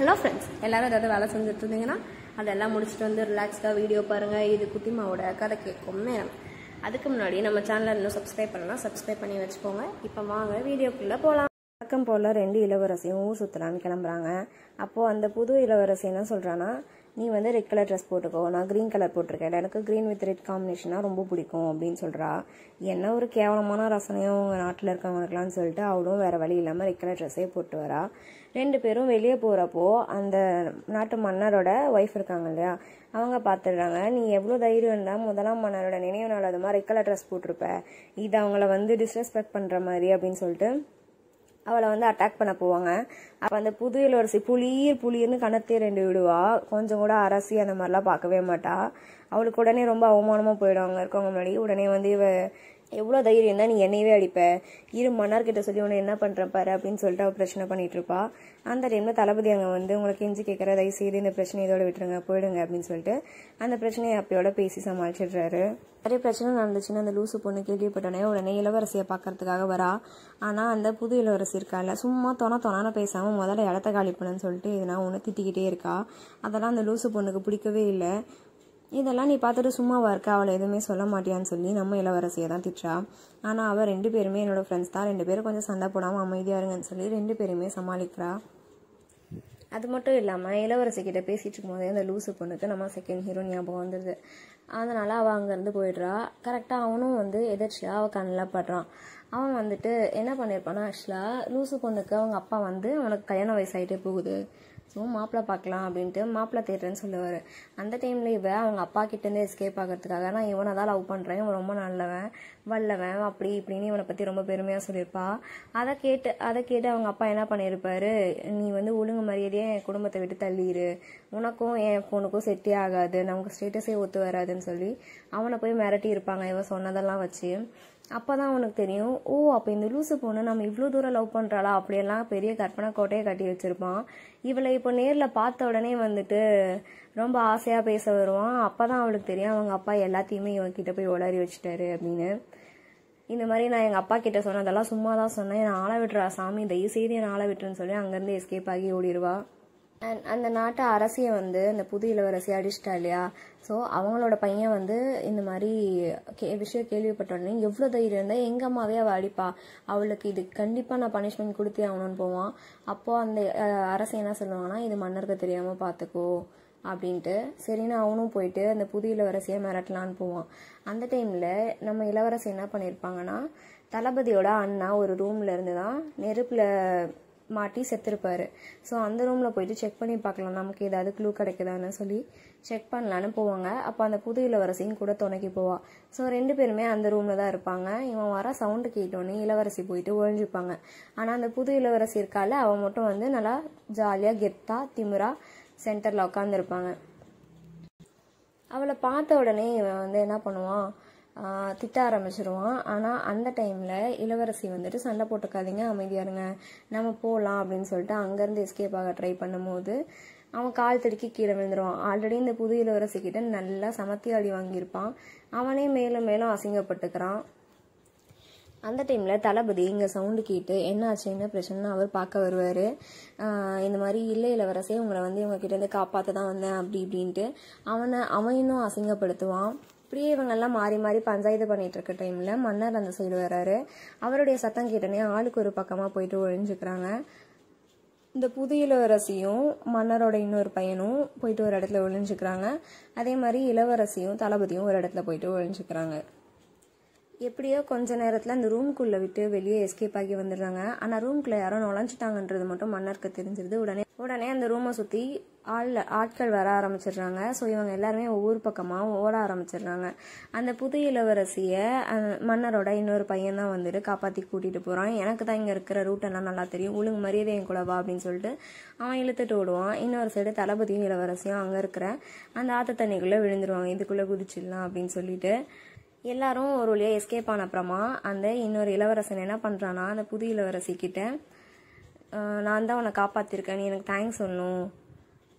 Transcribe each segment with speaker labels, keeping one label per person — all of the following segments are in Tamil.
Speaker 1: ஹலோ ஃப்ரெண்ட்ஸ், எல்லாரும் ஏதாவது வேலை செஞ்சுட்டு இருந்தீங்கன்னா அதெல்லாம் முடிச்சுட்டு வந்து ரிலாக்ஸ்டாக வீடியோ பாருங்கள். இது குட்டிமாவோட கதை கேட்கும் நேரம். அதுக்கு முன்னாடி நம்ம சேனலை இன்னும் சப்ஸ்கிரைப் பண்ணலாம், சப்ஸ்கிரைப் பண்ணி வச்சுக்கோங்க. இப்போ வாங்க வீடியோக்குள்ளே போகலாம். வழக்கம் போல் 2 இளவரசியும் ஊர் சுற்றலான்னு கிளம்புறாங்க. அப்போது அந்த புது இளவரசி என்ன சொல்கிறான்னா, நீ வந்து ரெட் கலர் ட்ரெஸ் போட்டுக்கோ, நான் க்ரீன் கலர் போட்டிருக்கேன், எனக்கு க்ரீன் வித் ரெட் காம்பினேஷனாக ரொம்ப பிடிக்கும் அப்படின்னு சொல்கிறா. என்ன ஒரு கேவலமான ரசனையும் உங்கள் நாட்டில் இருக்கவங்களுக்குலான்னு சொல்லிட்டு அவளும் வேறு வழி இல்லாமல் ரெட் கலர் ட்ரெஸ்ஸே போட்டு வரா. 2 பேரும் வெளியே போகிறப்போ அந்த நாட்டு மன்னரோட ஒய்ஃப் இருக்காங்க இல்லையா, அவங்க பார்த்துடுறாங்க. நீ எவ்வளோ தைரியம் இருந்தால் முதலாம் மன்னரோட நினைவு நாள் அது மாதிரி ரெட் கலர் ட்ரெஸ் போட்டிருப்ப, இது அவங்கள வந்து டிஸ்ரெஸ்பெக்ட் பண்ணுற மாதிரி அப்படின்னு சொல்லிட்டு அவளை வந்து அட்டாக் பண்ண போவாங்க. அப்போ அந்த புது இளவரசி புளிர்னு கணத்தே 2 விடுவா. கொஞ்சம் கூட அரசி அந்த மாதிரிலாம் பார்க்கவே மாட்டா. அவளுக்கு உடனே ரொம்ப அவமானமாக போயிடும் அங்கே இருக்கவங்க முன்னாடி. உடனே வந்து இவ எவ்வளோ தைரியம் தான், நீ என்னையவே அடிப்ப, இரு மன்னர்கிட்ட சொல்லி உன்னை என்ன பண்ணுறேன் பாரு அப்படின்னு சொல்லிட்டு அவள் பிரச்சனை பண்ணிட்டு இருப்பா. அந்த டைமில் தளபதி அங்கே வந்து உங்களுக்கு கெஞ்சி கேட்குற, தயவு செய்து இந்த பிரச்சனை இதோட விட்டுருங்க, போயிடுங்க அப்படின்னு சொல்லிட்டு அந்த பிரச்சனையை அப்பயோட பேசி சமாளிச்சிடுறாரு. நிறைய பிரச்சனை நடந்துச்சுன்னு அந்த லூசு பொண்ணு கேள்விப்பட்டோடனே உடனே இளவரசியை பார்க்கறதுக்காக வரா. ஆனால் அந்த புது இளவரசி இருக்கால, சும்மா தொண பேசாமல் முதல்ல இடத்த காலி பண்ணுன்னு சொல்லிட்டு எதுனா ஒன்று திட்டிக்கிட்டே இருக்கா. அதெல்லாம் அந்த லூசு பொண்ணுக்கு பிடிக்கவே இல்லை. இதெல்லாம் நீ பார்த்துட்டு சும்மாவா இருக்கா, அவளை எதுவுமே சொல்ல மாட்டியான்னு சொல்லி நம்ம இளவரசியை தான் திட்டுறா. ஆனால் அவள் 2 பேருமே என்னோட ஃப்ரெண்ட்ஸ் தான், 2 பேரும் கொஞ்சம் சண்டை போடாமல் அமைதியாக இருங்கன்னு சொல்லி 2 பேருமே சமாளிக்கிறா. அது மட்டும் இல்லாமல் இளவரசிக்கிட்ட பேசிகிட்டு இருக்கும்போதே அந்த லூசு பொண்ணுக்கு நம்ம செகண்ட் ஹீரோ ஞாபகம் வந்துடுது. அதனால் அவள் அங்கேருந்து போயிடுறா. கரெக்டாக அவனும் வந்து எதிர்ச்சியாக அவள் கண்ணில் படுறான். அவன் வந்துட்டு என்ன பண்ணியிருப்பான்னா, ஆக்சுவலாக லூசு பொண்ணுக்கு அவங்க அப்பா வந்து அவனுக்கு கல்யாண வயசாகிட்டே போகுது, ஸோ மாப்பிள்ளை பார்க்கலாம் அப்படின்ட்டு மாப்பிள்ளை தேடுறேன்னு சொல்லுவார். அந்த டைமில் அவங்க அப்பா கிட்டேருந்து எஸ்கேப் ஆகிறதுக்காக நான் இவனை தான் லவ் பண்ணுறேன், இவன் ரொம்ப நல்லவன் வல்லவன் அப்படி இப்படின்னு இவனை பற்றி ரொம்ப பெருமையாக சொல்லியிருப்பா. அதை கேட்டு அவங்க அப்பா என்ன பண்ணியிருப்பாரு, நீ வந்து ஒழுங்கு மரியாதையே என் குடும்பத்தை விட்டு தள்ளிடு, உனக்கும் என் பொண்ணுக்கும் செட்டே ஆகாது, நமக்கு ஸ்டேட்டஸே ஒத்து வராதுன்னு சொல்லி அவனை போய் மிரட்டி இருப்பாங்க இவன் சொன்னதெல்லாம் வச்சு. அப்போ தான் அவனுக்கு தெரியும், ஓ அப்போ இந்த லூசு பொண்ணு நம்ம இவ்வளோ தூரம் லவ் பண்ணுறாளா அப்படியெல்லாம் பெரிய கற்பனை கோட்டையை கட்டி வச்சுருப்பான். இவளை இப்போ நேரில் பார்த்த உடனே வந்துட்டு ரொம்ப ஆசையாக பேச வருவான். அப்போ தான் அவளுக்கு தெரியும் அவங்க அப்பா எல்லாத்தையுமே இவன்கிட்ட போய் உளறி வச்சுட்டாரு அப்படின்னு. இந்த மாதிரி நான் எங்கள் அப்பா கிட்ட சொன்னதெல்லாம் சும்மா தான் சொன்னேன், நான் ஆளை விட்டுறா சாமி, தயவு செய்து என் ஆளை விட்டுருன்னு சொல்லி அங்கேருந்து எஸ்கேப் ஆகி ஓடிடுவா. அந்த நாட்டு அரசியை வந்து அந்த புது இளவரசி அடிச்சிட்டா இல்லையா, ஸோ அவங்களோட பையன் வந்து இந்த மாதிரி விஷயம் கேள்விப்பட்டோடனே எவ்வளோ தைரியம் இருந்தால் எங்கள் அம்மாவே அவள் அடிப்பா, அவளுக்கு இது கண்டிப்பாக நான் பனிஷ்மெண்ட் கொடுத்தே ஆகணும்னு போவான். அப்போது அந்த அரசு என்ன சொல்லுவாங்கன்னா, இது மன்னருக்கு தெரியாமல் பார்த்துக்கோ அப்படின்ட்டு. சரின்னு அவனும் போயிட்டு அந்த புது இளவரசியை மிரட்டலான்னு போவான். அந்த டைமில் நம்ம இளவரசி என்ன பண்ணியிருப்பாங்கன்னா, தளபதியோட அண்ணா ஒரு ரூமில் இருந்து தான் நெருப்பில் மாட்டி செத்துருப்பாரு. ஸோ அந்த ரூமில் போயிட்டு செக் பண்ணி பார்க்கலாம் நமக்கு ஏதாவது க்ளூ கிடைக்குதான்னு சொல்லி செக் பண்ணலான்னு போவாங்க. அப்போ அந்த புது இளவரசியும் கூட துணைக்கி போவா. ஸோ 2 பேருமே அந்த ரூமில் தான் இருப்பாங்க. இவன் வர சவுண்டு கேட்டோன்னே இளவரசி போயிட்டு ஒழிஞ்சுப்பாங்க. ஆனால் அந்த புது இளவரசி இருக்கால, அவன் மட்டும் வந்து நல்லா ஜாலியாக கெத்தா திமிரா சென்டரில் உட்காந்துருப்பாங்க. அவளை பார்த்த உடனே இவன் வந்து என்ன பண்ணுவான், திட்ட ஆரம்பிச்சிருவான். ஆனால் அந்த டைமில் இளவரசி வந்துட்டு சண்டை போட்டுக்காதீங்க, அமைதியாக இருங்க, நம்ம போகலாம் அப்படின்னு சொல்லிட்டு அங்கேருந்து எஸ்கேப் ஆக ட்ரை பண்ணும்போது அவன் கால் தடுக்கி கீழே விழுந்துருவான். ஆல்ரெடி இந்த புது இளவரசி கிட்ட நல்லா சமத்தி அடி வாங்கியிருப்பான். அவனே மேலும் மேலும் அசிங்கப்பட்டுக்கிறான். அந்த டைமில் தளபதி இங்கே சவுண்டு கேட்டு என்ன ஆச்சு என்ன பிரச்சனைன்னு அவர் பார்க்க வருவார். இந்த மாதிரி இல்லை இளவரசியை உங்களை வந்து இவங்ககிட்டேருந்து காப்பாற்ற தான் வந்தேன் அப்படி இப்படின்ட்டு அவன் இன்னும் அசிங்கப்படுத்துவான். இப்படியே இவங்கெல்லாம் மாறி பஞ்சாயத்து பண்ணிட்டு இருக்க டைமில் மன்னர் அந்த சைடு வர்றாரு. அவருடைய சத்தம் கேட்டோன்னே ஆளுக்கு ஒரு பக்கமாக போயிட்டு ஒழிஞ்சுக்கிறாங்க. இந்த புது இளவரசியும் மன்னரோட இன்னொரு பையனும் போயிட்டு ஒரு இடத்துல ஒழிஞ்சுக்கிறாங்க. அதே மாதிரி இளவரசியும் தளபதியும் ஒரு இடத்துல போயிட்டு ஒழிஞ்சுக்கிறாங்க. எப்படியோ கொஞ்ச நேரத்தில் அந்த ரூம்குள்ளே விட்டு வெளியே எஸ்கேப் ஆகி வந்துடுறாங்க. ஆனால் ரூம்குள்ளே யாரோ நுழைஞ்சிட்டாங்கன்றது மட்டும் மன்னருக்கு தெரிஞ்சிருது. உடனே அந்த ரூமை சுற்றி ஆட்கள் வர ஆரம்பிச்சிடுறாங்க. ஸோ இவங்க எல்லாருமே ஒவ்வொரு பக்கமாக ஓட ஆரம்பிச்சிடுறாங்க. அந்த புது இளவரசியை மன்னரோட இன்னொரு பையன் தான் வந்துட்டு காப்பாற்றி கூட்டிகிட்டு போகிறான். எனக்கு தான் இங்கே இருக்கிற ரூட்டெல்லாம் நல்லா தெரியும், ஒழுங்கு மரியாதை என் கூட வா அப்படின்னு சொல்லிட்டு அவன் இழுத்துட்டு ஓடுவான். இன்னொரு சைடு தளபதியும் இளவரசியும் அங்கே இருக்கிற அந்த ஆற்று தண்ணிக்குள்ளே விழுந்துருவாங்க, இதுக்குள்ளே குதிச்சிடலாம் அப்படின்னு சொல்லிட்டு. எல்லாரும் ஒரு வழியாக எஸ்கேப் ஆன அப்புறமா அந்த இன்னொரு இளவரசன் என்ன பண்ணுறான்னா, அந்த புது இளவரசி கிட்ட நான் தான் உன்னை காப்பாற்றிருக்கேன், நீ எனக்கு தேங்க்ஸ் சொல்லணும்,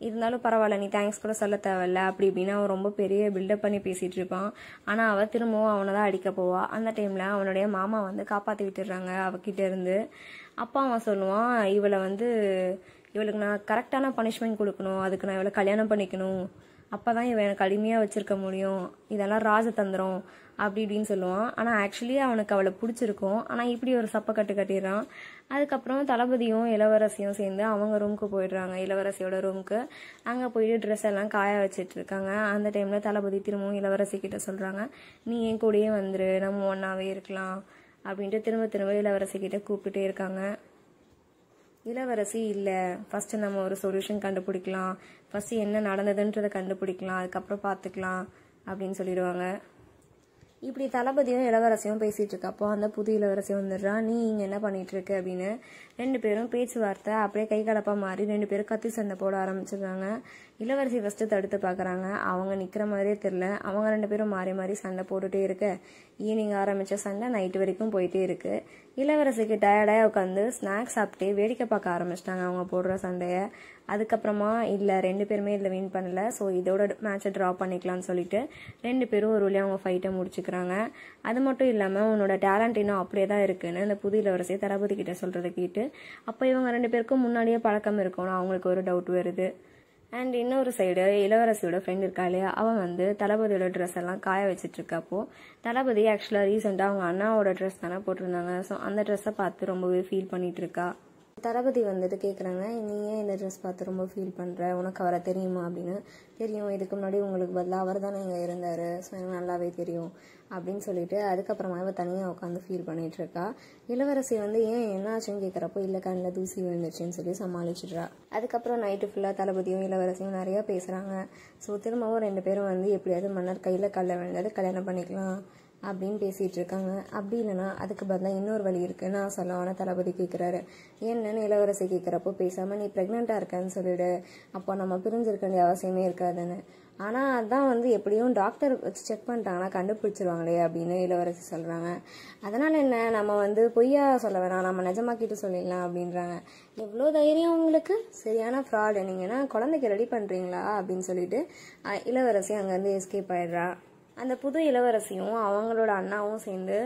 Speaker 1: இருந்தாலும் பரவாயில்ல நீ தேங்க்ஸ் கூட சொல்ல தேவையில்ல அப்படி இப்படின்னு அவன் ரொம்ப பெரிய பில்டப் பண்ணி பேசிகிட்டு இருப்பான். ஆனால் அவள் திரும்பவும் அவனை தான் அடிக்க போவா. அந்த டைமில் அவனுடைய மாமா வந்து காப்பாற்றி விட்டுடுறாங்க அவகிட்ட இருந்து. அப்பா அவன் சொல்லுவான், இவளை வந்து இவளுக்கு நான் கரெக்டான பனிஷ்மெண்ட் கொடுக்கணும், அதுக்கு நான் இவளை கல்யாணம் பண்ணிக்கணும், அப்போ தான் இவன் எனக்கு அடிமையாக வச்சுருக்க முடியும், இதெல்லாம் ராஜதந்திரம் அப்படி இப்படின்னு சொல்லுவான். ஆனால் ஆக்சுவலி அவனுக்கு அவளை பிடிச்சிருக்கும். ஆனால் இப்படி ஒரு சப்பக்கட்டு கட்டிடுறான். அதுக்கப்புறம் தளபதியும் இளவரசியும் சேர்ந்து அவங்க ரூமுக்கு போயிடுறாங்க, இளவரசியோட ரூமுக்கு. அங்கே போயிட்டு ட்ரெஸ் எல்லாம் காய வச்சிட்டு இருக்காங்க. அந்த டைமில் தளபதி திரும்பவும் இளவரசி கிட்ட சொல்கிறாங்க, நீ என் கூடயே வந்துரு, நம்ம ஒன்றாவே இருக்கலாம் அப்படின்ட்டு திரும்ப திரும்ப இளவரசி கிட்ட கூப்பிட்டுட்டே இருக்காங்க. இளவரசி இல்லை, ஃபஸ்ட்டு நம்ம ஒரு சொல்யூஷன் கண்டுபிடிக்கலாம், ஃபஸ்ட்டு என்ன நடந்ததுன்றதை கண்டுபிடிக்கலாம், அதுக்கப்புறம் பார்த்துக்கலாம் அப்படின்னு சொல்லிடுவாங்க. இப்படி தளபதியும் இளவரசியும் பேசிகிட்டு இருக்கப்போ அந்த புது இளவரசி வந்துடுறா. நீ இங்கே என்ன பண்ணிட்டு இருக்கு அப்படின்னு 2 பேரும் பேச்சுவார்த்தை அப்படியே கை கலப்பாக மாறி 2 பேரும் கத்தி சண்டை போட ஆரம்பிச்சிடுறாங்க. இளவரசி ஃபஸ்ட்டு தடுத்து பார்க்குறாங்க. அவங்க நிற்கிற மாதிரியே தெரில. அவங்க 2 பேரும் மாறி மாறி சண்டை போட்டுகிட்டே இருக்கு. ஈவினிங் ஆரம்பித்த சண்டை நைட்டு வரைக்கும் போயிட்டே இருக்கு. இளவரசிக்கு டயர்டாக உட்காந்து ஸ்நாக்ஸ் சாப்பிட்டே வேடிக்கை பார்க்க ஆரம்பிச்சிட்டாங்க அவங்க போடுற சண்டையை. அதுக்கப்புறமா இல்லை 2 பேருமே இதில் வின் பண்ணல, ஸோ இதோட மேட்சை ட்ரா பண்ணிக்கலாம்னு சொல்லிட்டு 2 பேரும் ஒரு வழியாக அவங்க ஃபைட்டை முடிச்சுக்கிறாங்க. அது மட்டும் இல்லாமல் உன்னோட டேலண்ட் இன்னும் அப்படியே தான் இருக்குன்னு அந்த புது இளவரசியை தளபதி கிட்ட சொல்கிறத கேட்டு அப்போ இவங்க 2 பேருக்கும் முன்னாடியே பழக்கம் இருக்கணும் அவங்களுக்கு ஒரு டவுட் வருது. அண்ட் இன்னொரு சைடு இளவரசியோட ஃப்ரெண்ட் இருக்கா இல்லையா, அவன் வந்து தளபதியோட ட்ரெஸ் எல்லாம் காய வச்சுட்டு இருக்கப்போ தளபதி ஆக்சுவலாக ரீசெண்டாக அவங்க அண்ணாவோட ட்ரெஸ் தானே போட்டிருந்தாங்க. ஸோ அந்த ட்ரெஸ்ஸை பார்த்து ரொம்பவே ஃபீல் பண்ணிட்டு இருக்கா. தளபதி வந்துட்டு கேட்குறாங்க, நீ ஏன் இந்த ட்ரெஸ் பார்த்து ரொம்ப ஃபீல் பண்ணுற, உனக்கு அவரை தெரியுமா அப்படின்னு. தெரியும், இதுக்கு முன்னாடி உங்களுக்கு பதிலாக அவர் தானே இங்கே இருந்தார், ஸோ எனக்கு நல்லாவே தெரியும் அப்படின்னு சொல்லிட்டு அதுக்கப்புறமா இவ தனியாக உட்காந்து ஃபீல் பண்ணிட்டு இருக்கா. இளவரசி வந்து ஏன் என்ன ஆச்சுன்னு கேட்குறப்போ இல்லை கண்ணில் தூசி விழுந்துச்சுன்னு சொல்லி சமாளிச்சிட்றா. அதுக்கப்புறம் நைட்டு ஃபுல்லாக தளபதியும் இளவரசியும் நிறையா பேசுகிறாங்க. ஸோ திரும்பவும் 2 பேரும் வந்து எப்படியாவது மன்னர் கையில் கல்ல விழுந்தது கல்யாணம் பண்ணிக்கலாம் அப்படின்னு பேசிகிட்டு இருக்காங்க. அப்படி இல்லைனா அதுக்கு பதிலாக இன்னொரு வழி இருக்குது நான் சொல்லவான தளபதி கேட்குறாரு. என்னன்னு இளவரசி கேட்குறப்போ பேசாமல் நீ ப்ரெக்னெண்ட்டாக இருக்கன்னு சொல்லிவிடு, அப்போ நம்ம பிரிஞ்சிருக்க வேண்டிய அவசியமே இருக்காதுன்னு. ஆனால் அதான் வந்து எப்படியும் டாக்டர் வச்சு செக் பண்ணிட்டாங்கன்னா கண்டுபிடிச்சிருவாங்களே அப்படின்னு இளவரசி சொல்கிறாங்க. அதனால் என்ன, நம்ம வந்து பொய்யா சொல்ல வேணாம், நம்ம நிஜமாக்கிட்டு சொல்லிடலாம் அப்படின்றாங்க. எவ்வளோ தைரியம் உங்களுக்கு, சரியான ஃப்ராடு, நீங்கன்னா குழந்தைக்கு ரெடி பண்ணுறீங்களா அப்படின்னு சொல்லிட்டு இளவரசி அங்கேருந்து எஸ்கேப் ஆயிடுறா. அந்த புது இளவரசியும் அவங்களோட அண்ணாவும் சேர்ந்து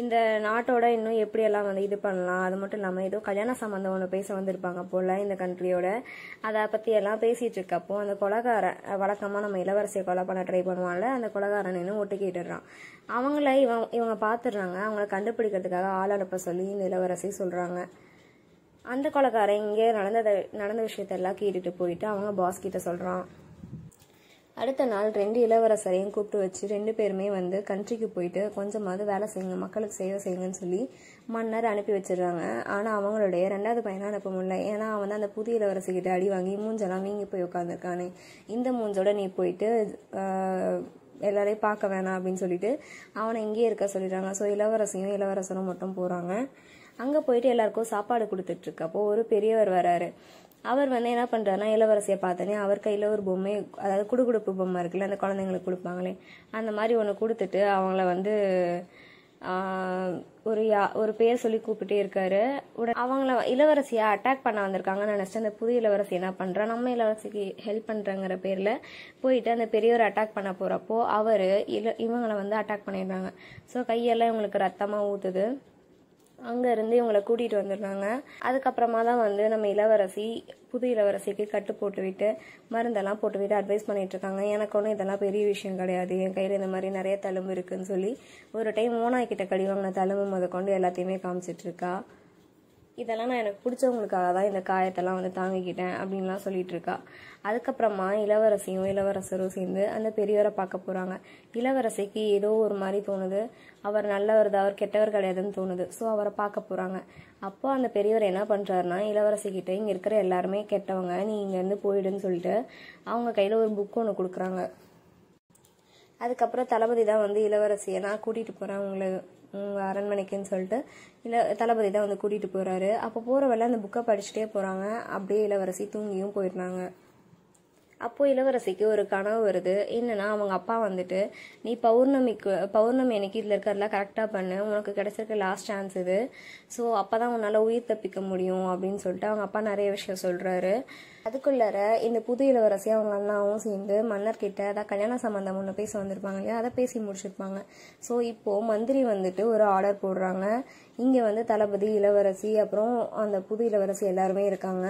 Speaker 1: இந்த நாட்டோட இன்னும் எப்படியெல்லாம் வந்து இது பண்ணலாம், அது மட்டும் இல்லாமல் ஏதோ கல்யாண சம்மந்தம் ஒன்று பேச வந்திருப்பாங்க போல் இந்த கண்ட்ரியோட, அதை பற்றி எல்லாம் பேசிகிட்டு இருக்கப்போ அந்த கொலைகாரன் வழக்கமாக நம்ம இளவரசியை கொலை பண்ண ட்ரை பண்ணுவான்ல, அந்த கொலைகாரன் இன்னும் ஒட்டு கேட்டுடுறான். அவங்கள இவங்க பார்த்துடுறாங்க. அவங்கள கண்டுபிடிக்கிறதுக்காக ஆள் அனுப்ப சொல்லி இந்த இளவரசி சொல்கிறாங்க. அந்த கொலைகாரன் இங்கே நடந்த விஷயத்தெல்லாம் கேட்டுட்டு போயிட்டு அவங்க பாஸ் கிட்ட சொல்கிறான். அடுத்த நாள் 2 இளவரசரையும் கூப்பிட்டு வச்சு 2 பேருமே வந்து கண்ட்ரிக்கு போயிட்டு கொஞ்சமாவது வேலை செய்யுங்க, மக்களுக்கு சேவை செய்யுங்கன்னு சொல்லி மன்னர் அனுப்பி வச்சிடுறாங்க. ஆனால் அவங்களுடைய 2வது பையனை அனுப்ப முடியல. ஏன்னா அவன் வந்து அந்த புது இளவரசிக்கிட்ட அடி வாங்கி மூஞ்செல்லாம் வீங்கி போய் உட்காந்துருக்கானே, இந்த மூஞ்சோட நீ போயிட்டு எல்லாரையும் பார்க்க வேணாம் அப்படின்னு சொல்லிட்டு அவனை இங்கேயே இருக்க சொல்லிடுறாங்க. ஸோ இளவரசியும் இளவரசரும் மட்டும் போகிறாங்க. அங்கே போயிட்டு எல்லாருக்கும் சாப்பாடு கொடுத்துட்டு இருக்கப்போ ஒரு பெரியவர் வராரு. அவர் வந்து என்ன பண்ணுறாருன்னா இளவரசியை பார்த்தோன்னே அவர் கையில் ஒரு பொம்மை, அதாவது குடுகுடுப்பு பொம்மை இருக்குல்ல, அந்த குழந்தைங்களுக்கு கொடுப்பாங்களே அந்த மாதிரி ஒன்று கொடுத்துட்டு அவங்கள வந்து ஒரு பேர் சொல்லி கூப்பிட்டே இருக்காரு. அவங்கள இளவரசியை அட்டாக் பண்ண வந்திருக்காங்கன்னு நினச்சிட்டு அந்த புது இளவரசி என்ன பண்ணுறா, நம்ம இளவரசிக்கு ஹெல்ப் பண்ணுறங்கிற பேரில் போயிட்டு அந்த பெரியவர் அட்டாக் பண்ண போகிறப்போ அவர் இவங்களை வந்து அட்டாக் பண்ணிடுறாங்க. ஸோ கையெல்லாம் இவங்களுக்கு ரத்தமாக ஊற்றுது. அங்கேருந்து இவங்களை கூட்டிகிட்டு வந்துடுறாங்க. அதுக்கப்புறமா தான் வந்து நம்ம இளவரசி புது இளவரசிக்கு கட்டு போட்டு விட்டு மருந்தெல்லாம் போட்டு விட்டு அட்வைஸ் பண்ணிட்டு இருக்காங்க. எனக்கு ஒன்றும் இதெல்லாம் பெரிய விஷயம் கிடையாது, என் கையில் இந்த மாதிரி நிறைய தழும்பு இருக்குன்னு சொல்லி ஒரு டைம் ஓனாய்கிட்ட கடி வாங்கின தழும்பு முதற்கொண்டு எல்லாத்தையுமே காமிச்சிட்டு இருக்கா. இதெல்லாம் நான் எனக்கு பிடிச்சவங்களுக்காக தான் இந்த காயத்தெல்லாம் வந்து தாங்கிக்கிட்டேன் அப்படின்லாம் சொல்லிட்டு இருக்கா. அதுக்கப்புறமா இளவரசியும் இளவரசரும் சேர்ந்து அந்த பெரியவரை பார்க்க போகிறாங்க. இளவரசிக்கு ஏதோ ஒரு மாதிரி தோணுது, அவர் நல்லவர் தான், அவர் கெட்டவர் கிடையாதுன்னு தோணுது. ஸோ அவரை பார்க்க போகிறாங்க. அப்போ அந்த பெரியவர் என்ன பண்ணுறாருன்னா இளவரசிக்கிட்ட இங்கே இருக்கிற எல்லாருமே கெட்டவங்க, நீ இங்கேருந்து போயிடுன்னு சொல்லிட்டு அவங்க கையில் ஒரு புக் ஒன்று கொடுக்குறாங்க. அதுக்கப்புறம் தளபதி தான் வந்து இளவரசியை நான் கூட்டிகிட்டு போகிறேன் உங்கள் அரண்மனைக்குன்னு சொல்லிட்டு தளபதி தான் வந்து கூட்டிகிட்டு போகிறாரு. அப்போ போகிற வேலை அந்த புக்கை படிச்சுட்டே போகிறாங்க. அப்படியே இளவரசி தூங்கியும் போயிடுறாங்க. அப்போது இளவரசிக்கு ஒரு கனவு வருது. என்னன்னா அவங்க அப்பா வந்துட்டு நீ பௌர்ணமி அன்னைக்கு இதில் இருக்கிறதெல்லாம் கரெக்டாக பண்ணு, உனக்கு கிடைச்சிருக்க லாஸ்ட் சான்ஸ் இது, ஸோ அப்போ தான் உன்னால் உயிர் தப்பிக்க முடியும் அப்படின்னு சொல்லிட்டு அவங்க அப்பா நிறைய விஷயம் சொல்கிறாரு. அதுக்குள்ளார இந்த புது இளவரசி அவங்க அண்ணாவும் சேர்ந்து மன்னர்கிட்ட அதான் கல்யாண சம்பந்தம் ஒன்று பேச வந்திருப்பாங்க இல்லையா, அதை பேசி முடிச்சிருப்பாங்க. ஸோ இப்போது மந்திரி வந்துட்டு ஒரு ஆர்டர் போடுறாங்க. இங்கே வந்து தளபதி இளவரசி அப்புறம் அந்த புது இளவரசி எல்லாருமே இருக்காங்க.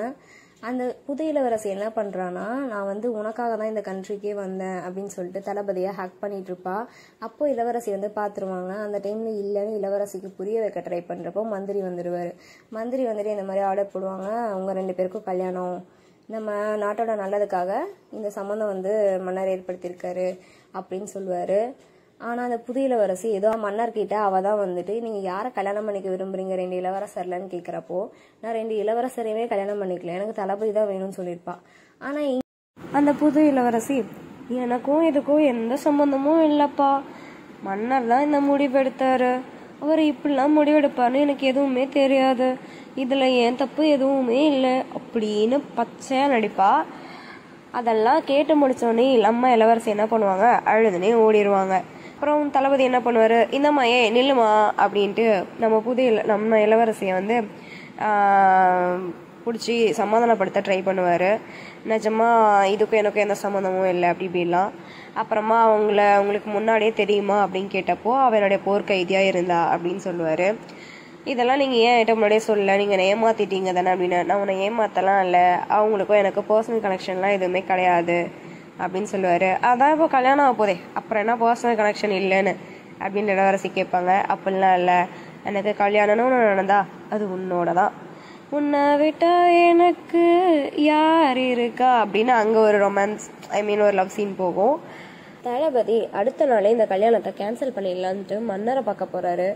Speaker 1: அந்த புது இளவரசி என்ன பண்ணுறான்னா, நான் வந்து உனக்காக தான் இந்த கண்ட்ரிக்கே வந்தேன் அப்படின்னு சொல்லிட்டு தளபதியாக ஹேக் பண்ணிட்டு இருப்பா. அப்போ இளவரசி வந்து பார்த்துருவாங்க. அந்த டைமில் இல்லைன்னு இளவரசிக்கு புரிய வைக்க ட்ரை பண்ணுறப்போ மந்திரி வந்துடுவார். மந்திரி வந்துட்டு இந்த மாதிரி ஆர்டர் போடுவாங்க, அவங்க 2 பேருக்கும் கல்யாணம், நம்ம நாட்டோட நல்லதுக்காக இந்த சம்மந்தம் வந்து மன்னர் ஏற்படுத்தியிருக்காரு அப்படின்னு சொல்லுவார். ஆனால் அந்த புது இளவரசி ஏதோ மன்னர்கிட்ட அவள் தான் வந்துட்டு நீங்கள் யாரை கல்யாணம் பண்ணிக்க விரும்புறீங்க 2 இளவரசர்லன்னு கேட்குறப்போ, நான் 2 இளவரசரையுமே கல்யாணம் பண்ணிக்கல, எனக்கு தளபதி தான் வேணும்னு சொல்லியிருப்பா. ஆனால் அந்த புது இளவரசி எனக்கும் இதுக்கும் எந்த சம்மந்தமும் இல்லைப்பா, மன்னர் தான் இந்த முடிவெடுத்தாரு, அவர் இப்படிலாம் முடிவெடுப்பார்னு எனக்கு எதுவுமே தெரியாது, இதில் ஏன் தப்பு எதுவுமே இல்லை அப்படின்னு பச்சையாக நடிப்பா. அதெல்லாம் கேட்டு முடிச்சோடனே அம்மா இளவரசி என்ன பண்ணுவாங்க, அழுதுனே ஓடிடுவாங்க. அப்புறம் தளபதி என்ன பண்ணுவார், இந்தம்மா நில்லுமா அப்படின்ட்டு நம்ம இளவரசியை வந்து பிடிச்சி சமாதானப்படுத்த ட்ரை பண்ணுவார். நிஜமா இதுக்கும் எனக்கும் எந்த சம்மந்தமும் இல்லை அப்படி இப்படிலாம். அப்புறமா அவங்களுக்கு முன்னாடியே தெரியுமா அப்படின்னு கேட்டப்போ அவருடைய போர்க்கைதியாக இருந்தா அப்படின்னு சொல்லுவார். இதெல்லாம் நீங்கள் ஏன் என்கிட்ட முன்னாடியே சொல்லலை, நீங்கள் ஏமாத்திட்டீங்க தானே அப்படின்னு. நான் உன்னை ஏமாத்தலாம் இல்லை, அவங்களுக்கும் எனக்கு பர்சனல் கனெக்ஷன்லாம் எதுவுமே கிடையாது அப்படின்னு சொல்லுவார். அதான் இப்போ கல்யாணம் ஆக போதே, அப்புறம் என்ன பர்சனல் கனெக்ஷன் இல்லைன்னு அப்படின்னு இளவரசி கேட்பாங்க. அப்படிலாம் இல்லை, எனக்கு கல்யாணம்னு ஒன்று நடந்தா அது உன்னோட தான், உன்னை விட்டா எனக்கு யார் இருக்கா அப்படின்னு அங்கே ஒரு ரொமான்ஸ் ஒரு லவ் சீன் போகும். தளபதி அடுத்த நாளே இந்த கல்யாணத்தை கேன்சல் பண்ணிடலான்ட்டு மன்னரை பார்க்க போகிறாரு.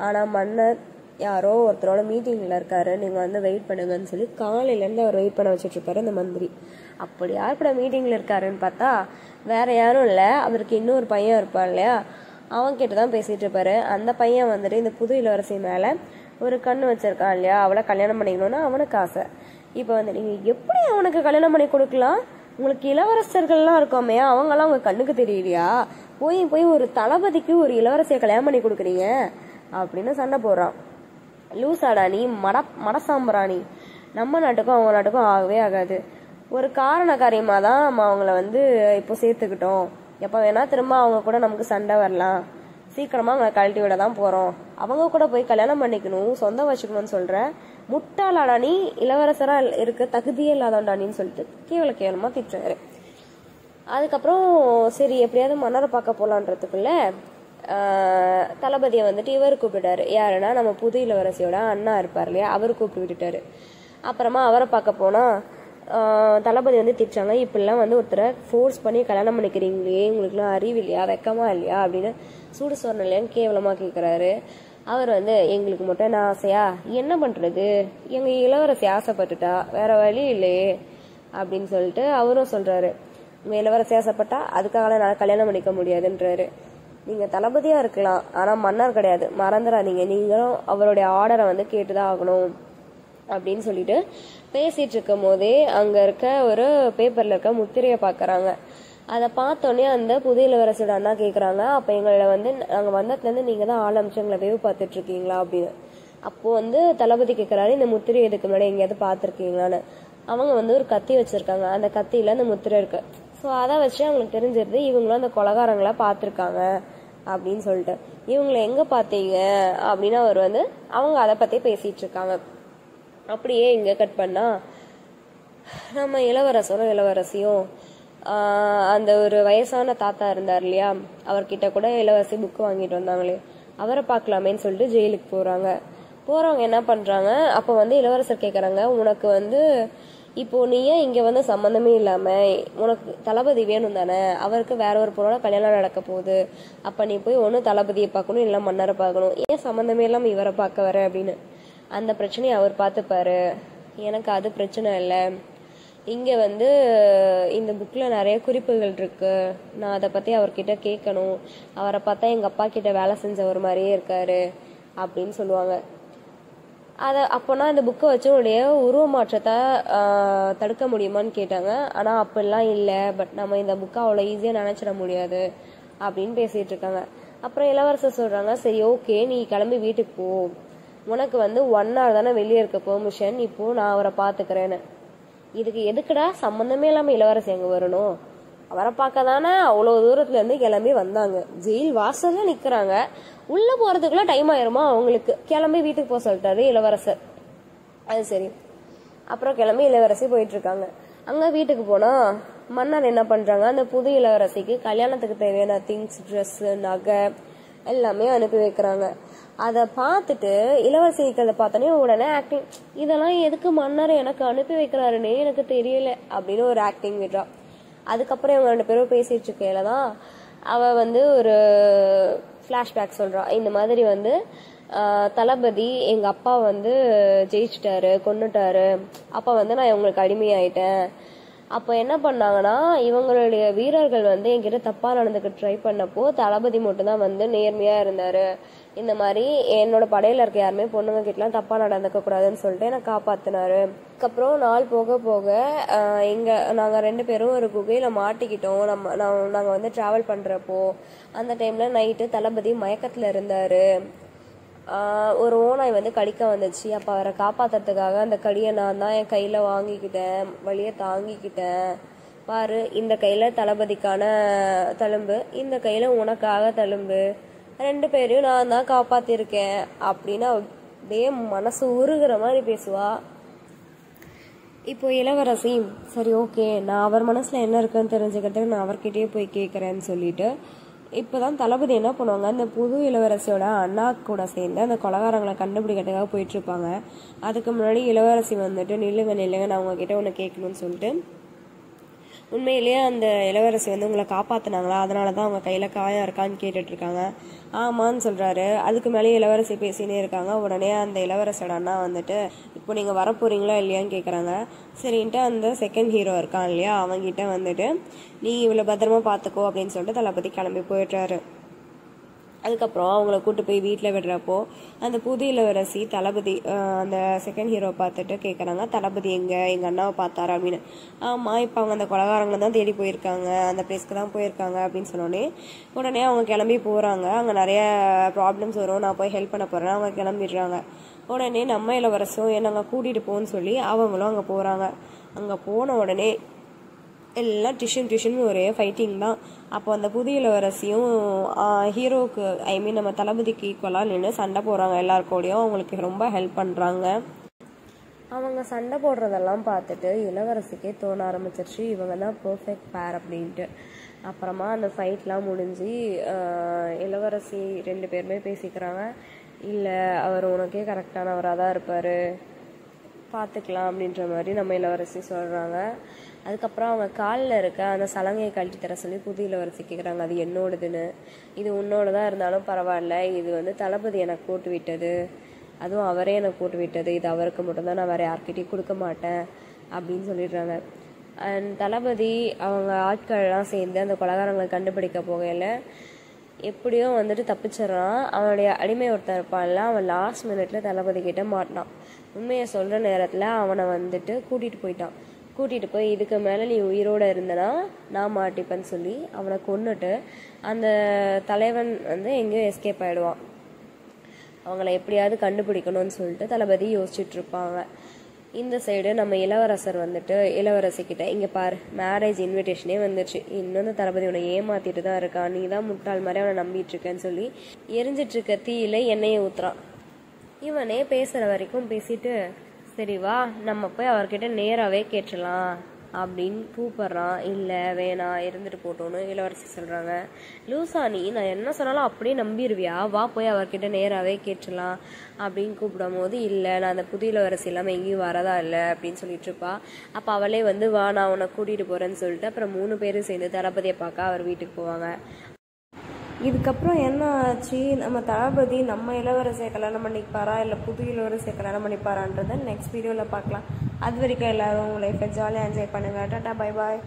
Speaker 1: ஆனால் மன்னர் யாரோ ஒருத்தரோட மீட்டிங்கில் இருக்காரு, நீங்கள் வந்து வெயிட் பண்ணுங்கன்னு சொல்லி காலையிலேருந்து அவர் வெயிட் பண்ண வச்சுட்ருப்பாரு அந்த மந்திரி. அப்படி யார் கூட மீட்டிங்கில் இருக்காருன்னு பார்த்தா வேற யாரும் இல்லை, அவருக்கு இன்னொரு பையன் இருப்பான் இல்லையா, அவன்கிட்ட தான் பேசிகிட்டு இருப்பாரு. அந்த பையன் வந்துட்டு இந்த புது இளவரசி மேலே ஒரு கண்ணு வச்சிருக்கான் இல்லையா, அவளை கல்யாணம் பண்ணிக்கணும்னு அவனுக்கு ஆசை. இப்போ வந்து நீங்கள் எப்படி அவனுக்கு கல்யாணம் பண்ணி கொடுக்கலாம், உங்களுக்கு இளவரசர்கள்லாம் இருக்கோமே அவங்கெல்லாம் உங்கள் கண்ணுக்கு தெரியலையா, போய் ஒரு தளபதிக்கு ஒரு இளவரசியை கல்யாணம் பண்ணி கொடுக்குறீங்க அப்படின்னு சண்டை போடுறான். லூசாடா நீ, மடசாம்பராணி, நம்ம நாட்டுக்கும் அவங்க நாட்டுக்கும் ஆகவே ஆகாது, ஒரு காரண காரியமாக தான் நம்ம அவங்கள வந்து இப்போ சேர்த்துக்கிட்டோம், எப்போ வேணால் திரும்ப அவங்க கூட நமக்கு சண்டை வரலாம், சீக்கிரமாக அவங்கள கழட்டி விட தான் போகிறோம், அவங்க கூட போய் கல்யாணம் பண்ணிக்கணும் சொந்தம் வச்சுக்கணும்னு சொல்கிற முட்டாளாடா நீ, இளவரசராக இருக்க தகுதியே இல்லாதவன்டானின்னு சொல்லிட்டு கேவலமாக திட்டுறாரு. அதுக்கப்புறம் சரி எப்படியாவது மன்னரை பார்க்க போகலான்றதுக்குள்ள தளபதியை வந்துட்டு இவர் கூப்பிட்டாரு. யாருன்னா நம்ம புது இளவரசியோட அண்ணா இருப்பார் இல்லையா, அவர் கூப்பிட்டு விட்டுட்டாரு. அப்புறமா அவரை பார்க்க போனால் தளபதி வந்து திட்டாங்க, இப்படிலாம் வந்து ஒருத்தரை ஃபோர்ஸ் பண்ணி கல்யாணம் பண்ணிக்கிறீங்களே, உங்களுக்குலாம் அறிவு இல்லையா, வெக்கமா இல்லையா அப்படின்னு சூடு சொன்ன இல்லையான்னு கேவலமாக கேட்குறாரு. அவர் வந்து எங்களுக்கு மட்டும் என்ன ஆசையா, என்ன பண்ணுறது, எங்கள் இளவரசி ஆசைப்பட்டுட்டா வேற வழி இல்லையே அப்படின்னு சொல்லிட்டு அவரும் சொல்கிறாரு. உங்கள் இளவரசி ஆசைப்பட்டா அதுக்காக நான் கல்யாணம் பண்ணிக்க முடியாதுன்றாரு. நீங்கள் தளபதியாக இருக்கலாம், ஆனால் மன்னர் கிடையாது, மறந்துடாதீங்க, நீங்களும் அவருடைய ஆர்டரை வந்து கேட்டுதான் ஆகணும் அப்படின்னு சொல்லிட்டு பேசிட்டு இருக்கும் போதே அங்கே இருக்க ஒரு பேப்பரில் இருக்க முத்திரையை பார்க்குறாங்க. அதை பார்த்தோன்னே அந்த புது இளவரசியோட அண்ணா கேட்குறாங்க, அப்போ எங்களை வந்து நாங்கள் வந்ததுலேருந்து நீங்கள் தான் ஆரம்பிச்சு எங்களை வேவு பார்த்துட்டு இருக்கீங்களா அப்படின்னு. அப்போது வந்து தளபதி கேட்குறாரு, இந்த முத்திரை இதுக்கு முன்னாடி எங்கேயாவது பார்த்துருக்கீங்களான்னு. அவங்க வந்து ஒரு கத்தி வச்சுருக்காங்க, அந்த கத்தியில் அந்த முத்திரை இருக்கு. ஸோ அதை வச்சு அவங்களுக்கு தெரிஞ்சிருது இவங்களும் அந்த கொலகாரங்களை பார்த்துருக்காங்க அப்படின்னு சொல்லிட்டு. இவங்களை எங்கே பார்த்தீங்க அப்படின்னு அவர் வந்து அவங்க அதை பற்றி பேசிகிட்டு இருக்காங்க. அப்படியே இங்கே கட் பண்ணால் நம்ம இளவரசரும் இளவரசியும் அந்த ஒரு வயசான தாத்தா இருந்தார் இல்லையா, அவர்கிட்ட கூட இளவரசி புக்கு வாங்கிட்டு வந்தாங்களே, அவரை பார்க்கலாமேன்னு சொல்லிட்டு ஜெயிலுக்கு போகிறவங்க என்ன பண்ணுறாங்க, அப்போ வந்து இளவரசர் கேட்குறாங்க, உனக்கு வந்து இப்போ நீ ஏன் இங்கே வந்து சம்மந்தமே இல்லாமல், உனக்கு தளபதி வேணும் தானே, அவருக்கு வேற ஒரு பொண்ணோட கல்யாணம் நடக்க போகுது, அப்போ நீ போய் ஒன்று தளபதியை பார்க்கணும் இல்லை மன்னரை பார்க்கணும், ஏன் சம்மந்தமே இல்லாமல் இவரை பார்க்க வர அப்படின்னு. அந்த பிரச்சனையை அவர் பார்த்துப்பாரு, எனக்கு அது பிரச்சனை இல்லை, இங்கே வந்து இந்த புக்கில் நிறைய குறிப்புகள் இருக்குது, நான் அதை பற்றி அவர்கிட்ட கேட்கணும், அவரை பார்த்தா எங்கள் அப்பா கிட்ட வேலை செஞ்ச ஒரு மாதிரியே இருக்காரு அப்படின்னு சொல்லுவாங்க. அதை அப்போனா இந்த புக்கை வச்சு உடைய உருவ மாற்றத்தை தடுக்க முடியுமான்னு கேட்டாங்க. ஆனால் அப்படிலாம் இல்லை, பட் நம்ம இந்த புக்கை அவ்வளோ ஈஸியாக நினச்சிட முடியாது அப்படின்னு பேசிகிட்டு இருக்காங்க. அப்புறம் இளவரசர் சொல்கிறாங்க, சரி ஓகே நீ கிளம்பி வீட்டுக்கு போ, உனக்கு வந்து 1 hour தானே வெளியே இருக்க பெர்மிஷன், இப்போது நான் அவரை பார்த்துக்கிறேன்னு. இதுக்கு எதுக்குடா சம்மந்தமே இல்லாமல் இளவரசி எங்கே வரணும், அவரை பார்க்க தானே அவ்வளோ தூரத்துலேருந்து கிளம்பி வந்தாங்க, ஜெயில் வாசலில் நிற்கிறாங்க, உள்ளே போகிறதுக்குள்ள டைம் ஆயிருமா அவங்களுக்கு, கிளம்பி வீட்டுக்கு போக சொல்லிட்டாரு இளவரசர். அது சரி அப்புறம் கிளம்பி இளவரசி போயிட்டு இருக்காங்க. அங்க வீட்டுக்கு போனா மன்னர் என்ன பண்றாங்க, அந்த புது இளவரசிக்கு கல்யாணத்துக்கு தேவையான திங்ஸ், ட்ரெஸ், நகை எல்லாமே அனுப்பி வைக்கிறாங்க. அதை பார்த்துட்டு இளவரசிக்கு அதை பார்த்தோன்னே உடனே ஆக்டிங், இதெல்லாம் எதுக்கு மன்னர் எனக்கு அனுப்பி வைக்கிறாருன்னே எனக்கு தெரியல அப்படின்னு ஒரு ஆக்டிங் விடுறா. அதுக்கப்புறம் இவங்க 2 பேரும் பேசிட்டு இருக்கையில தான் அவ ஒரு ஃபிளாஷ்பேக் சொல்றா. இந்த மாதிரி தளபதி எங்க அப்பா ஜெயிச்சிட்டாரு, கொன்னுட்டாரு. அப்ப நான் இவங்களுக்கு அடிமையாயிட்டேன். அப்ப என்ன பண்ணாங்கன்னா, இவங்களுடைய வீரர்கள் என்கிட்ட தப்பா நடந்துக்க ட்ரை பண்ணப்போ தளபதி மட்டும் தான் நேர்மையா இருந்தாரு. இந்த மாதிரி என்னோட படையில இருக்க யாருமே பொண்ணுங்க கிட்டலாம் தப்பா நடந்துக்க கூடாதுன்னு சொல்லிட்டு என்னை காப்பாத்தினாரு. அதுக்கப்புறம் நாள் போக போக நாங்க 2 பேரும் ஒரு குகையில மாட்டிக்கிட்டோம். நாங்க டிராவல் பண்றப்போ அந்த டைம்ல நைட்டு தளபதி மயக்கத்துல இருந்தாரு. ஒரு ஓனாய் கடிக்க வந்துச்சு. அப்ப அவரை காப்பாத்துறதுக்காக அந்த கடியை நான் தான் என் கையில வாங்கிக்கிட்டேன், வழிய தாங்கிக்கிட்டேன். பாரு, இந்த கையில தளபதிக்கான தழும்பு, இந்த கையில உனக்காக தழும்பு, 2 பேரையும் நான் தான் காப்பாத்திருக்கேன் அப்படின்னு அப்படியே மனசு உருகுற மாதிரி பேசுவா. இப்போ இளவரசி, சரி ஓகே, நான் அவர் மனசுல என்ன இருக்குன்னு தெரிஞ்சுக்கிட்டு நான் அவர்கிட்டயே போய் கேட்கறேன்னு சொல்லிட்டு இப்பதான் தளபதி என்ன பண்ணுவாங்க, அந்த புது இளவரசியோட அண்ணா கூட சேர்ந்து அந்த கொலகாரங்களை கண்டுபிடிக்கிறதுக்காக போயிட்டு இருப்பாங்க. அதுக்கு முன்னாடி இளவரசி நில்லுங்க நான் அவங்க கிட்ட ஒன்று கேட்கணும்னு சொல்லிட்டு, உண்மையிலேயே அந்த இளவரசி உங்களை காப்பாத்தினாங்களா, அதனாலதான் அவங்க கையில காயம் இருக்கான்னு கேட்டுட்டு இருக்காங்க. ஆமான்னு சொல்றாரு. அதுக்கு மேலே இளவரசி பேசினே இருக்காங்க. உடனே அந்த இளவரசோட அண்ணா இப்போ நீங்க வரப்போறீங்களா இல்லையான்னு கேக்குறாங்க. சரின்ட்டு அந்த செகண்ட் ஹீரோ இருக்கான் இல்லையா, அவங்கிட்ட நீ இவ்வளவு பத்திரமா பாத்துக்கோ அப்படின்னு சொல்லிட்டு தளபதி கிளம்பி போயிடுறாரு. அதுக்கப்புறம் அவங்கள கூட்டு போய் வீட்டில் விடுறப்போ அந்த புது இளவரசி தளபதி அந்த செகண்ட் ஹீரோ பார்த்துட்டு கேட்குறாங்க, தளபதி எங்கள் அண்ணாவை பார்த்தாரா அப்படின்னு. ஆமாம், இப்போ அவங்க அந்த கொலகாரங்களை தான் தேடி போயிருக்காங்க, அந்த பிளேஸ்க்கு தான் போயிருக்காங்க அப்படின்னு சொன்னோடனே உடனே அவங்க கிளம்பி போகிறாங்க. அங்கே நிறைய ப்ராப்ளம்ஸ் வரும், நான் போய் ஹெல்ப் பண்ண போகிறேன். அவங்க கிளம்பிடுறாங்க. உடனே நம்ம இளவரசும் நாங்கள் கூட்டிகிட்டு போன்னு சொல்லி அவங்களும் அங்கே போகிறாங்க. அங்கே போன உடனே எல்லாம் டியூஷன் ஒரே ஃபைட்டிங் தான். அப்போ அந்த புது இளவரசியும் ஹீரோவுக்கு நம்ம தளபதிக்கு ஈக்குவலாக நின்று சண்டை போடுறாங்க. எல்லாருக்கூடையும் அவங்களுக்கு ரொம்ப ஹெல்ப் பண்ணுறாங்க. அவங்க சண்டை போடுறதெல்லாம் பார்த்துட்டு இளவரசிக்கே தோண ஆரம்பிச்சிருச்சு, இவங்க தான் பர்ஃபெக்ட் பேர் அப்படின்ட்டு. அப்புறமா அந்த ஃபைட்லாம் முடிஞ்சு இளவரசி 2 பேருமே பேசிக்கிறாங்க. இல்லை, அவர் உனக்கே கரெக்டானவராக தான் இருப்பார், பார்த்துக்கலாம் அப்படின்ற மாதிரி நம்ம இளவரசி சொல்கிறாங்க. அதுக்கப்புறம் அவங்க காலில் இருக்க அந்த சலங்கையை கழட்டி தர சொல்லி புது இளவரசி கேட்குறாங்க. அது என்னோடதுன்னு. இது உன்னோடதான் இருந்தாலும் பரவாயில்ல, இது தளபதி எனக்கு போட்டு விட்டது, அதுவும் அவரே எனக்கு போட்டு விட்டது, இது அவருக்கு மட்டும்தான், நான் வேறு யார்கிட்டையும் கொடுக்க மாட்டேன் அப்படின்னு சொல்லிடுறாங்க. அண்ட் தளபதி அவங்க ஆட்கள்லாம் சேர்ந்து அந்த கொலகாரங்களை கண்டுபிடிக்க போகையில் எப்படியோ தப்பிச்சிடறான். அவனுடைய அடிமை ஒருத்தர் இருப்பான்ல, அவன் லாஸ்ட் மினிட்ல தளபதி கிட்ட மாட்டினான். உண்மையை சொல்கிற நேரத்தில் அவனை கூட்டிகிட்டு போயிட்டான். கூட்டிகிட்டு போய் இதுக்கு மேலே நீ உயிரோடு இருந்தனா நான் மாட்டிப்பேன்னு சொல்லி அவனை கொன்னுட்டு அந்த தலைவன் எங்கேயோ எஸ்கேப் ஆகிடுவான். அவங்கள எப்படியாவது கண்டுபிடிக்கணும்னு சொல்லிட்டு தளபதி யோசிச்சுட்டு இருப்பாங்க. இந்த சைடு நம்ம இளவரசர் இளவரசிக்கிட்ட, இங்கே பாரு, மேரேஜ் இன்விடேஷனே வந்துருச்சு, இன்னும் தளபதி உன்னை ஏமாத்திட்டு தான் இருக்கான், நீ தான் முட்டாள் மாதிரி அவனை நம்பிட்டு இருக்கேன்னு சொல்லி எரிஞ்சிட்டு இருக்க தீயில எண்ணெயை ஊத்துறான். இவனே பேசுகிற வரைக்கும் பேசிட்டு, சரி வா நம்ம போய் அவர்கிட்ட நேராகவே கேட்டுடலாம் அப்படின்னு கூப்பிட்றான். இல்லை வேணாம், இருந்துட்டு போட்டோன்னு இளவரசி சொல்கிறாங்க. லூசா நீ, நான் என்ன சொன்னாலும் அப்படியே நம்பிடுவியா, வா போய் அவர்கிட்ட நேராகவே கேட்டுடலாம் அப்படின்னு கூப்பிடும் போது, இல்லை நான் அந்த புது இளவரசி இல்லாமல் எங்கேயும் வரதா இல்லை அப்படின்னு சொல்லிட்டு இருப்பா. அப்போ அவளே வா நான் உன்னை கூட்டிகிட்டு போகிறேன்னு சொல்லிட்டு அப்புறம் 3 பேரும் சேர்ந்து தளபதியை பார்க்க அவர் வீட்டுக்கு போவாங்க. இதுக்கப்புறம் என்ன ஆச்சு, நம்ம தளபதி நம்ம இளவரசியை கல்யாணம் பண்ணிப்பாரா இல்லை புது இளவரசியை கல்யாணம் பண்ணிப்பாரான்றதை நெக்ஸ்ட் வீடியோவில் பார்க்கலாம். அது வரைக்கும் எல்லோரும் லைஃப்பை ஜாலியாக என்ஜாய் பண்ணுங்கள். Tata, bye bye.